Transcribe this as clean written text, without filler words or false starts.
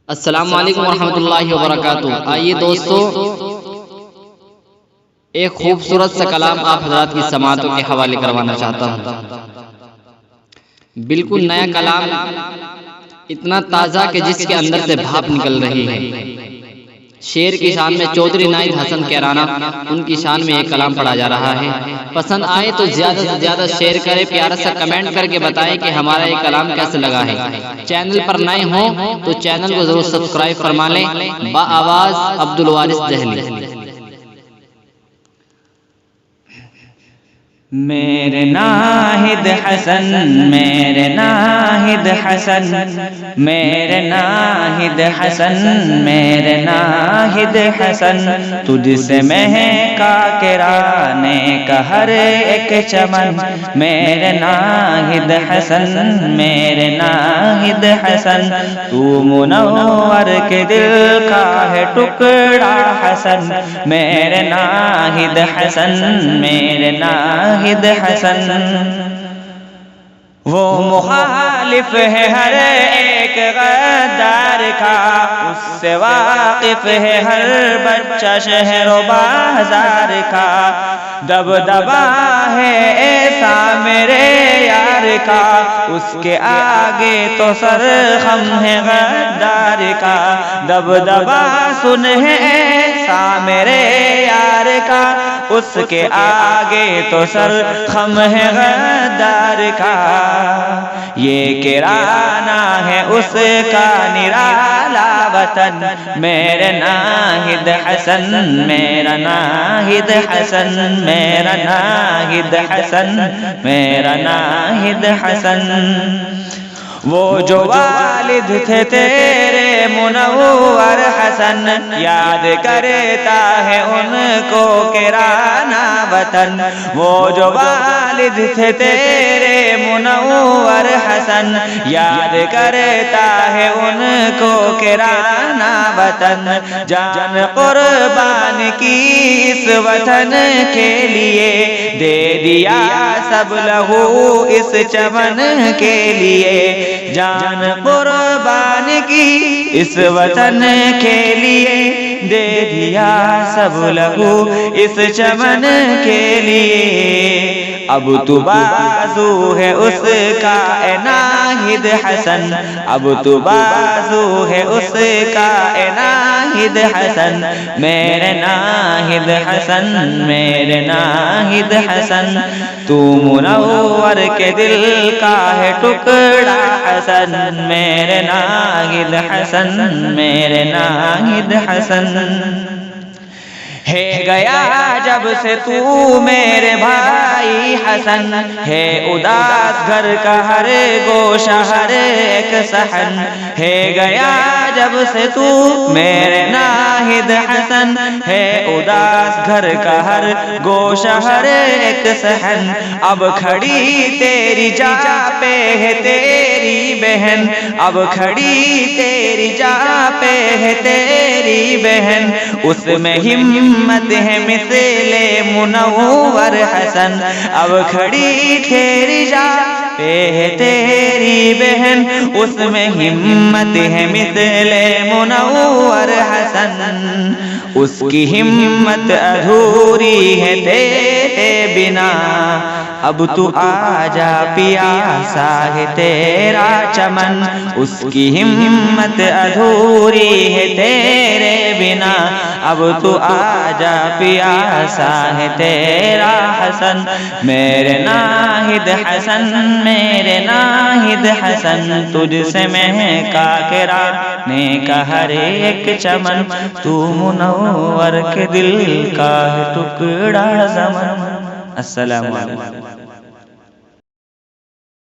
السلام علیکم ورحمۃ اللہ وبرکاتہ۔ آئیے دوستو، ایک خوبصورت سا کلام آپ حضرات کی سماعتوں کے حوالے کروانا چاہتا ہوں۔ بالکل نیا کلام، اتنا تازہ کہ جس کے اندر سے بھاپ نکل رہی ہے۔ شعر کی شان میں چودھری نائد حسن کیرانہ، ان کی شان میں ایک کلام پڑھا جا رہا ہے۔ پسند آئے تو زیادہ سے زیادہ شیئر کریں، پیارا سا کمنٹ کر کے بتائیں کہ ہمارا یہ کلام کیسے لگا ہے۔ چینل پر نئے ہوں تو چینل کو ضرور سبسکرائب فرما لیں۔ با آواز عبدالوارث دہلی۔ میرے ناہید حسن، میرے ناہید حسن، میرے ناہید حسن، میرے ناہید حسن، تجھ سے مہکا کرانے کا ہر ایک چمن۔ میرے ناہید حسن، میرے ناہید حسن، تو منور کے دل کا ہے ٹکڑا حسن۔ میرے ناہید حسن، میرے ناہید حسن، وہ مخالف ہے ہر ایک غدار کا، اس سے واقف ہے ہر بچہ شہر و بازار کا۔ دبدبا ہے ایسا میرے یار کا، اس کے آگے تو سر خم ہے غدار کا۔ دبدبا سن ہے ایسا میرے یار کا، اس کے آگے تو سر خم ہے غدار کا۔ یہ کیرانہ ہے اس کا نرالا وطن۔ میرے ناہید حسن، میرا ناہید حسن، میرا ناہید حسن، میرا ناہید حسن، وہ جو والد تھے تیرے منور حسن، یاد کرتا ہے ان کو کیرانہ وطن۔ وہ جو والد تھے تیرے منور حسن، یاد کرتا ہے ان کو کیرانہ وطن۔ جان قربان کی اس وطن کے لیے، دے دیا سب لہو اس چمن کے لیے۔ جان قربان کی اس وطن کے لیے، دے دیا سب لہو اس چمن کے لیے۔ اب تو بازو ہے اس کا اے ناہید حسن، اب تو بازو ہے اس کا اے ناہید حسن۔ میرے ناہید حسن، میرے ناہید حسن، تو منور کے دل کا ہے ٹکڑا حسن۔ میرے ناہید حسن، میرے ناہید حسن، ہے گیا جب سے تو میرے بھائی حسن، ہے اداس گھر کا ہر گوشہ ہر ایک صحن۔ ہے گیا جب سے تو میرے ناہید حسن، ہے اداس گھر کا ہر گوشہ ہر ایک صحن۔ اب کھڑی تیری جا پہ ہے تیری بہن، اب کھڑی تیری جا پہ ہے تیری بہن، اس میں ہمت ہے مثل منور حسن۔ اب کھڑی تیری جا پہ ہے تیری بہن، اس میں ہمت ہے مثل منور حسن۔ اس کی ہمت ادھوری ہے تیرے بنا، اب تو آجا پیاسا ہے تیرا چمن۔ اس کی ہمت ادھوری ہے تیرے بنا، اب تو آجا پیاسا ہے تیرا حسن۔ میرے ناہید حسن، میرے ناہید حسن، تجھ سے مہکا کرانے کا ہر ایک چمن۔ تو منور کے دل کا ہے ٹکڑا زمن۔ السلام علیکم۔